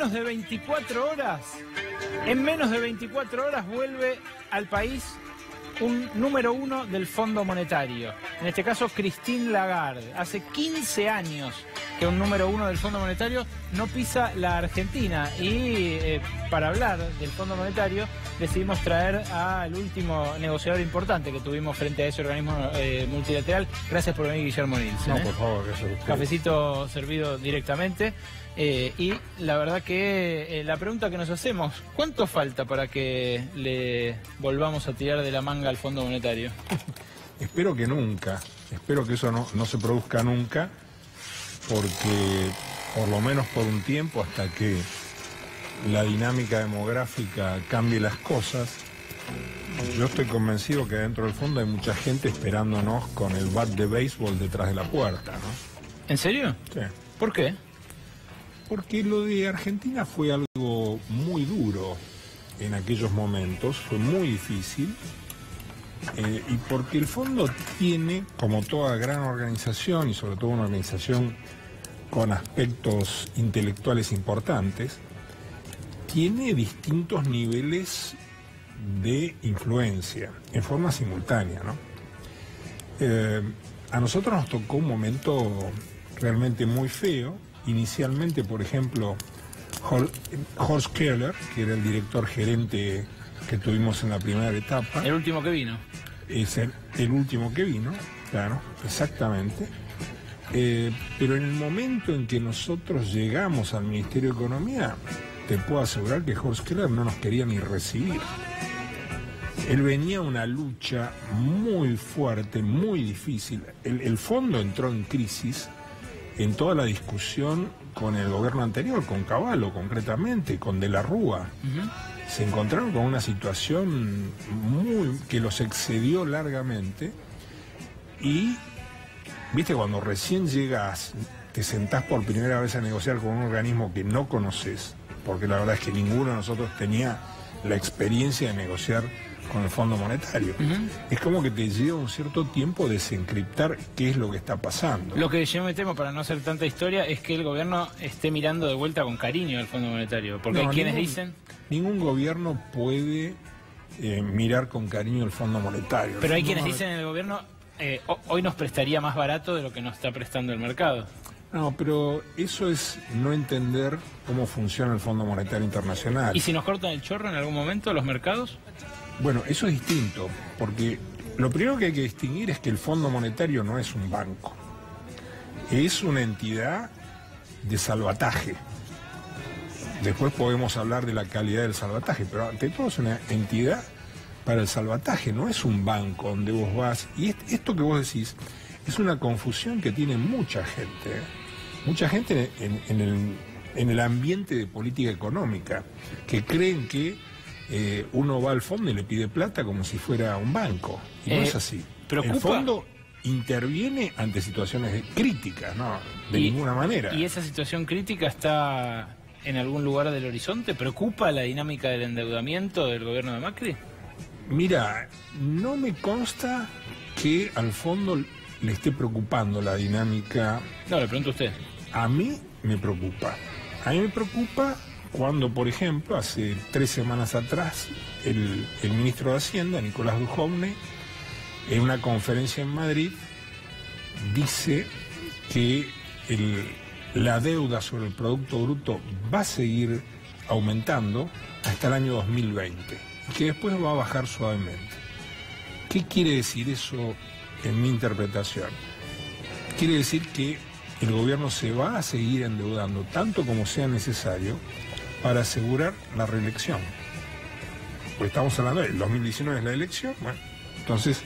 menos de 24 horas, vuelve al país un número 1 del Fondo Monetario. En este caso, Christine Lagarde. Hace 15 años que un número 1 del Fondo Monetario no pisa la Argentina. Y para hablar del Fondo Monetario decidimos traer al último negociador importante que tuvimos frente a ese organismo multilateral. Gracias por venir, Guillermo Nils. No, por favor, gracias a usted. Cafecito servido directamente. Y la verdad que la pregunta que nos hacemos, ¿cuánto falta para que le volvamos a tirar de la manga al Fondo Monetario? Espero que nunca, espero que eso no se produzca nunca, porque por lo menos por un tiempo, hasta que la dinámica demográfica cambie las cosas, yo estoy convencido que dentro del fondo hay mucha gente esperándonos con el bat de béisbol detrás de la puerta, ¿no? ¿En serio? Sí. ¿Por qué? Porque lo de Argentina fue algo muy duro en aquellos momentos, fue muy difícil, y porque el fondo tiene, como toda gran organización, y sobre todo una organización con aspectos intelectuales importantes, tiene distintos niveles de influencia, en forma simultánea, ¿no? A nosotros nos tocó un momento realmente muy feo. Inicialmente, por ejemplo, Horst Köhler, que era el director gerente que tuvimos en la primera etapa. El último que vino. Es el último que vino, claro, exactamente. Pero en el momento en que nosotros llegamos al Ministerio de Economía, te puedo asegurar que Horst Köhler no nos quería ni recibir. Él venía a una lucha muy fuerte, muy difícil. El fondo entró en crisis en toda la discusión con el gobierno anterior, con Cavallo concretamente, con De la Rúa. Se encontraron con una situación que los excedió largamente. Y, viste, cuando recién llegas, te sentás por primera vez a negociar con un organismo que no conoces, porque la verdad es que ninguno de nosotros tenía la experiencia de negociar con el Fondo Monetario. Es como que te lleva un cierto tiempo desencriptar qué es lo que está pasando. Lo que yo me temo, para no hacer tanta historia, es que el gobierno esté mirando de vuelta con cariño al Fondo Monetario. Porque hay quienes dicen... Ningún gobierno puede mirar con cariño el Fondo Monetario. Pero hay quienes dicen en el gobierno, hoy nos prestaría más barato de lo que nos está prestando el mercado. No, pero eso es no entender cómo funciona el Fondo Monetario Internacional. ¿Y si nos cortan el chorro en algún momento los mercados? Bueno, eso es distinto, porque lo primero que hay que distinguir es que el Fondo Monetario no es un banco. Es una entidad de salvataje. Después podemos hablar de la calidad del salvataje, pero ante todo es una entidad para el salvataje, no es un banco donde vos vas. Y esto que vos decís es una confusión que tiene mucha gente. Mucha gente en el ambiente de política económica, que creen que uno va al fondo y le pide plata como si fuera un banco. Y no es así. ¿Preocupa? El fondo interviene ante situaciones críticas, ¿no? De ninguna manera. ¿Y esa situación crítica está en algún lugar del horizonte? ¿Preocupa la dinámica del endeudamiento del gobierno de Macri? Mira, no me consta que al fondo le esté preocupando la dinámica. No, le pregunto a usted. A mí me preocupa. A mí me preocupa cuando, por ejemplo, hace 3 semanas atrás, el ministro de Hacienda, Nicolás Dujovne, en una conferencia en Madrid, dice que la deuda sobre el Producto Bruto va a seguir aumentando hasta el año 2020 y que después va a bajar suavemente. ¿Qué quiere decir eso en mi interpretación? Quiere decir que el gobierno se va a seguir endeudando tanto como sea necesario para asegurar la reelección. Pues estamos hablando del 2019 es la elección, bueno, entonces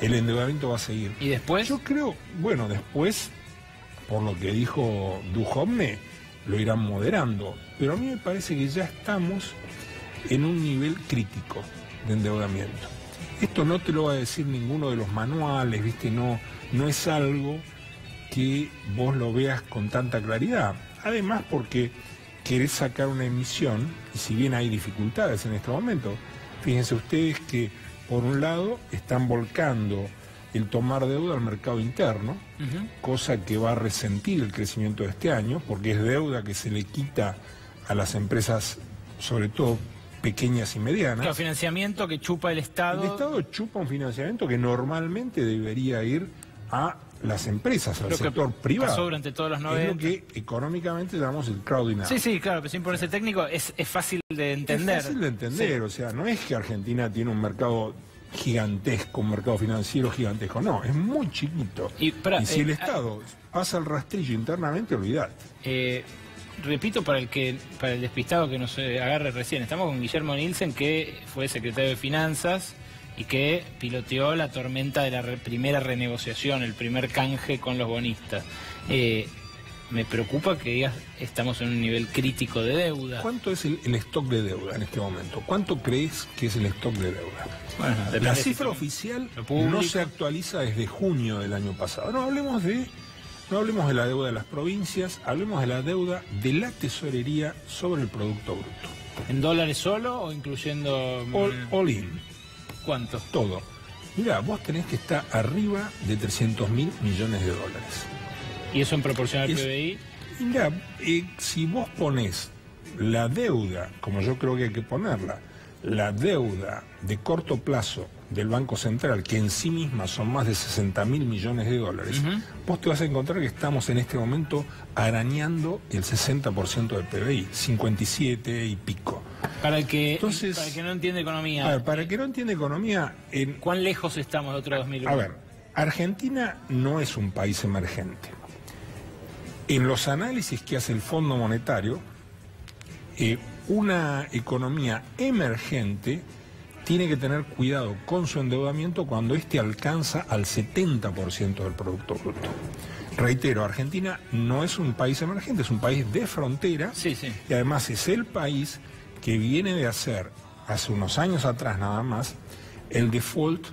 el endeudamiento va a seguir. ¿Y después? Yo creo, bueno, después, por lo que dijo Dujovne, lo irán moderando, pero a mí me parece que ya estamos en un nivel crítico de endeudamiento. Esto no te lo va a decir ninguno de los manuales, ¿viste? No es algo que vos lo veas con tanta claridad. Además porque querés sacar una emisión, y si bien hay dificultades en este momento, fíjense ustedes que por un lado están volcando el tomar deuda al mercado interno, cosa que va a resentir el crecimiento de este año, porque es deuda que se le quita a las empresas, sobre todo pequeñas y medianas. Claro, financiamiento que chupa el Estado. El Estado chupa un financiamiento que normalmente debería ir a las empresas, al sector privado. Pasó durante todos los 90. Es lo que económicamente llamamos el crowding out. Sí, claro, pero sin ponerse técnico es fácil de entender. Es fácil de entender, o sea, no es que Argentina tiene un mercado gigantesco, un mercado financiero gigantesco, no, es muy chiquito. Y si el Estado pasa el rastrillo internamente, olvidate. Repito para el despistado que nos agarre recién, estamos con Guillermo Nielsen, que fue secretario de Finanzas y que piloteó la tormenta de la primera renegociación, el primer canje con los bonistas. Me preocupa que digas, estamos en un nivel crítico de deuda. ¿Cuánto es el stock de deuda en este momento? ¿Cuánto crees que es el stock de deuda? Bueno, la cifra oficial no se actualiza desde junio del año pasado. No hablemos de la deuda de las provincias, hablemos de la deuda de la tesorería sobre el Producto Bruto. ¿En dólares solo o incluyendo...? All in. ¿Cuánto? Todo. Mira, vos tenés que estar arriba de 300.000 millones de dólares. ¿Y eso en proporción al PBI? Mira, si vos ponés la deuda, como yo creo que hay que ponerla, la deuda de corto plazo del Banco Central, que en sí misma son más de 60.000 millones de dólares, vos te vas a encontrar que estamos en este momento arañando el 60% del PBI, 57 y pico. Para el que no entiende economía. A ver, para el que no entiende economía... ¿Cuán lejos estamos de otro 2001? A ver, Argentina no es un país emergente. En los análisis que hace el Fondo Monetario, una economía emergente tiene que tener cuidado con su endeudamiento cuando éste alcanza al 70% del Producto Bruto. Reitero, Argentina no es un país emergente, es un país de frontera. Sí. Y además es el país que viene de hacer, hace unos años atrás nada más, el default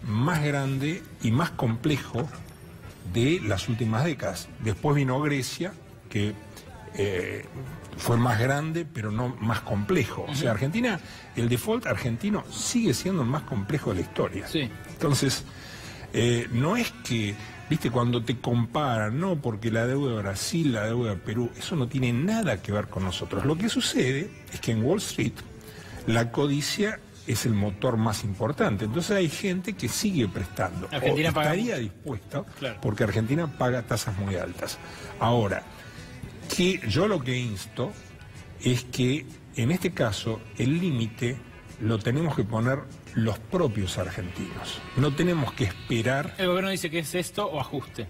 más grande y más complejo de las últimas décadas. Después vino Grecia, que fue más grande, pero no más complejo. O sea, Argentina, el default argentino sigue siendo el más complejo de la historia. Sí. Entonces, no es que, viste, cuando te comparan, no, porque la deuda de Brasil, la deuda de Perú, eso no tiene nada que ver con nosotros. Lo que sucede es que en Wall Street la codicia es el motor más importante. Entonces hay gente que sigue prestando. Argentina estaría dispuesta, claro, porque Argentina paga tasas muy altas. Ahora, que yo lo que insto es que en este caso el límite lo tenemos que poner los propios argentinos. No tenemos que esperar. El gobierno dice que es esto o ajuste.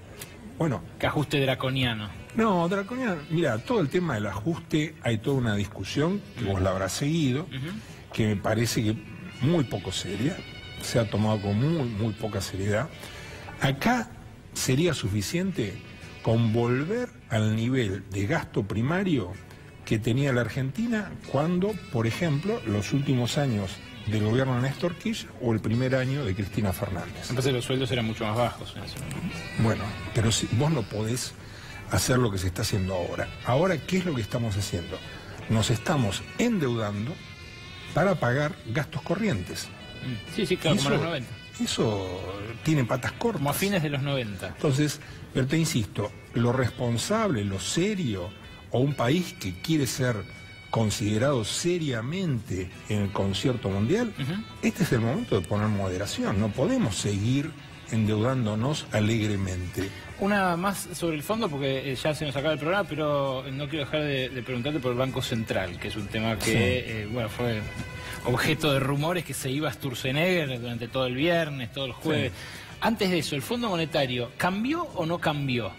Bueno, que ajuste draconiano. No, draconiano. Mira, todo el tema del ajuste, hay toda una discusión que vos la habrás seguido, que me parece que muy poco seria, se ha tomado con muy poca seriedad. Acá sería suficiente con volver al nivel de gasto primario que tenía la Argentina cuando, por ejemplo, los últimos años del gobierno de Néstor Kirchner o el primer año de Cristina Fernández. Entonces los sueldos eran mucho más bajos en ese momento. Bueno, pero si vos no podés hacer lo que se está haciendo ahora. Ahora, ¿qué es lo que estamos haciendo? Nos estamos endeudando para pagar gastos corrientes. Sí, claro, como en los 90. Eso tiene patas cortas. Como a fines de los 90. Entonces, pero te insisto, lo responsable, lo serio, o un país que quiere ser considerado seriamente en el concierto mundial, este es el momento de poner moderación. No podemos seguir endeudándonos alegremente. Una más sobre el fondo, porque ya se nos acaba el programa, pero no quiero dejar de preguntarte por el Banco Central, que es un tema que fue objeto de rumores que se iba a Sturzenegger durante todo el viernes, todo el jueves. Sí. Antes de eso, ¿el Fondo Monetario cambió o no cambió?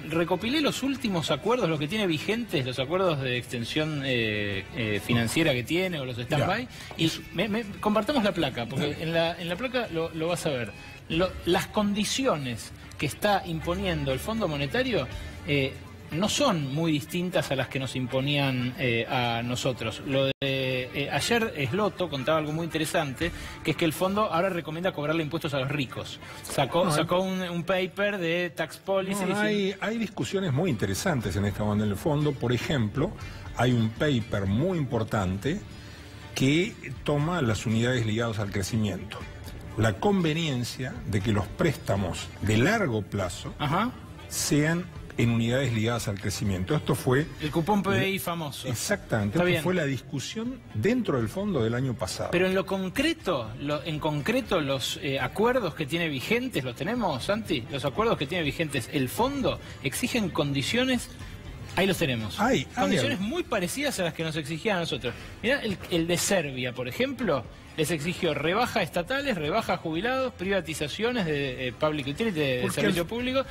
Recopilé los últimos acuerdos, lo que tiene vigentes, los acuerdos de extensión financiera que tiene, o los stand-by, y compartamos la placa, porque en la placa lo vas a ver. Las condiciones que está imponiendo el Fondo Monetario no son muy distintas a las que nos imponían a nosotros. Ayer Sloto contaba algo muy interesante, que es que el fondo ahora recomienda cobrarle impuestos a los ricos. Sacó un paper de tax policy. Hay discusiones muy interesantes en este momento en el fondo. Por ejemplo, hay un paper muy importante que toma las unidades ligadas al crecimiento. La conveniencia de que los préstamos de largo plazo sean en unidades ligadas al crecimiento. Esto fue... El cupón PBI famoso. Exactamente, Está esto bien. fue la discusión dentro del fondo del año pasado. Pero en lo concreto, los acuerdos que tiene vigentes, ¿los tenemos, Santi? Los acuerdos que tiene vigentes el fondo exigen condiciones, ahí los tenemos. Condiciones muy parecidas a las que nos exigían a nosotros. Mirá, el de Serbia, por ejemplo, les exigió rebajas estatales, rebajas jubilados, privatizaciones de public utility, de servicio público.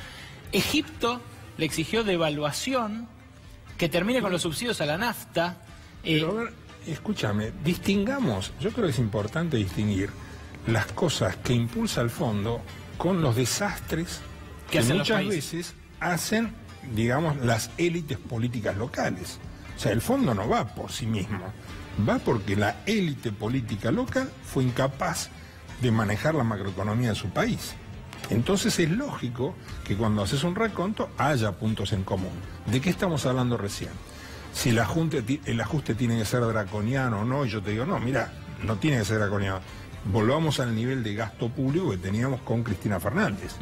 Egipto le exigió devaluación, que termine con los subsidios a la nafta. Pero a ver, escúchame, distingamos, yo creo que es importante distinguir las cosas que impulsa el fondo con los desastres que muchas veces hacen, digamos, las élites políticas locales. O sea, el fondo no va por sí mismo, va porque la élite política local fue incapaz de manejar la macroeconomía de su país. Entonces es lógico que cuando haces un reconto haya puntos en común. ¿De qué estamos hablando recién? Si el ajuste tiene que ser draconiano o no, y yo te digo, no, mira, no tiene que ser draconiano. Volvamos al nivel de gasto público que teníamos con Cristina Fernández.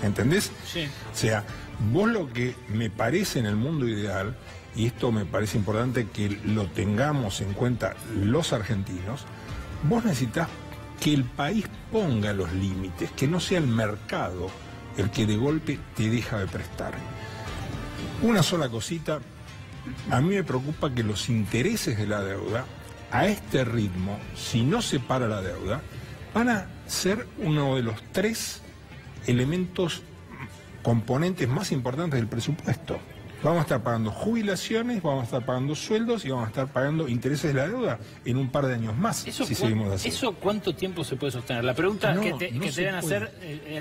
¿Entendés? Sí. O sea, vos lo que me parece en el mundo ideal, y esto me parece importante que lo tengamos en cuenta los argentinos, vos necesitas que el país ponga los límites, que no sea el mercado el que de golpe te deja de prestar. Una sola cosita, a mí me preocupa que los intereses de la deuda, a este ritmo, si no se para la deuda, van a ser uno de los 3 elementos, componentes más importantes del presupuesto. Vamos a estar pagando jubilaciones, vamos a estar pagando sueldos y vamos a estar pagando intereses de la deuda en un par de años más, si seguimos así. ¿Eso cuánto tiempo se puede sostener? La pregunta que te deben hacer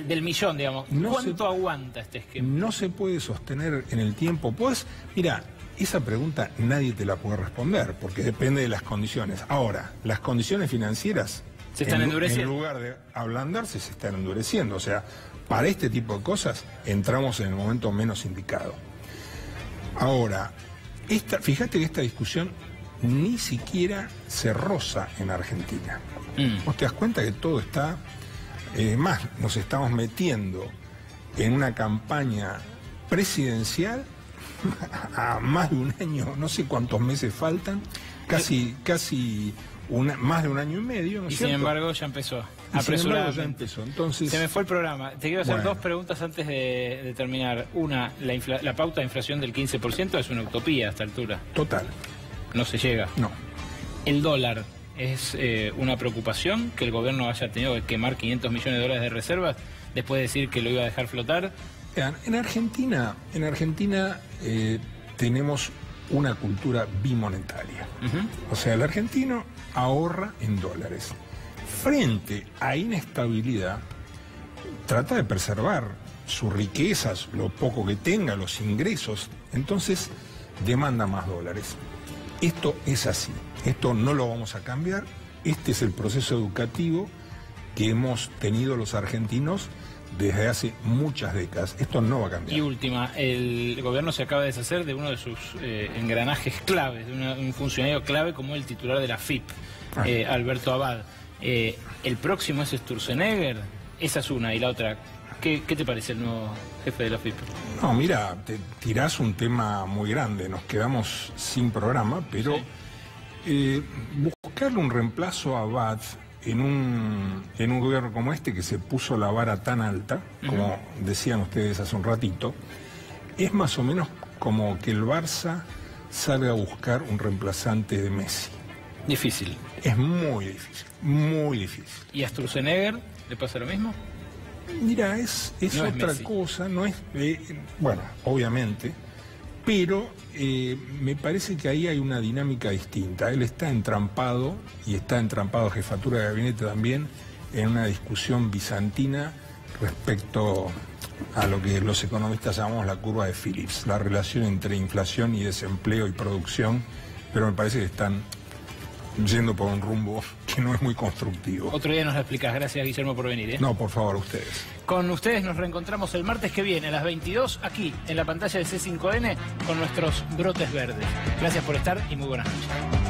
del millón, digamos. ¿Cuánto aguanta este esquema? No se puede sostener en el tiempo. Pues, mira, esa pregunta nadie te la puede responder, porque depende de las condiciones. Ahora, las condiciones financieras se están endureciendo. En lugar de ablandarse, se están endureciendo. O sea, para este tipo de cosas entramos en el momento menos indicado. Ahora, fíjate que esta discusión ni siquiera se roza en Argentina. Vos te das cuenta que todo está... más, nos estamos metiendo en una campaña presidencial a más de un año, no sé cuántos meses faltan, casi más de un año y medio, ¿no es cierto? Sin embargo ya empezó. Apresuradamente. Entonces, se me fue el programa. Te quiero hacer 2 preguntas antes de terminar. Una, la pauta de inflación del 15% es una utopía a esta altura. Total. No se llega. No. El dólar es una preocupación, que el gobierno haya tenido que quemar 500 millones de dólares de reservas después de decir que lo iba a dejar flotar. Vean, en Argentina tenemos una cultura bimonetaria. O sea, el argentino ahorra en dólares. Frente a inestabilidad, trata de preservar sus riquezas, lo poco que tenga, los ingresos. Entonces, demanda más dólares. Esto es así. Esto no lo vamos a cambiar. Este es el proceso educativo que hemos tenido los argentinos desde hace muchas décadas. Esto no va a cambiar. Y última, el gobierno se acaba de deshacer de uno de sus engranajes claves, de un funcionario clave como el titular de la FIP, Alberto Abad. El próximo es Sturzenegger. Esa es una. Y la otra, ¿qué te parece el nuevo jefe de la FIP? No, mira, te tirás un tema muy grande. Nos quedamos sin programa, pero buscarle un reemplazo a Abad en un gobierno como este, que se puso la vara tan alta, como decían ustedes hace un ratito, es más o menos como que el Barça salga a buscar un reemplazante de Messi. Difícil. Es muy difícil, muy difícil. ¿Y a Sturzenegger le pasa lo mismo? Mira, es no otra es cosa, no es... bueno, obviamente, pero me parece que ahí hay una dinámica distinta. Él está entrampado, y está entrampado jefatura de gabinete también, en una discusión bizantina respecto a lo que los economistas llamamos la curva de Phillips, la relación entre inflación y desempleo y producción, pero me parece que están yendo por un rumbo que no es muy constructivo. Otro día nos lo explicas. Gracias, Guillermo, por venir. No, por favor, ustedes. Con ustedes nos reencontramos el martes que viene a las 22 aquí en la pantalla de C5N con nuestros brotes verdes. Gracias por estar y muy buenas noches.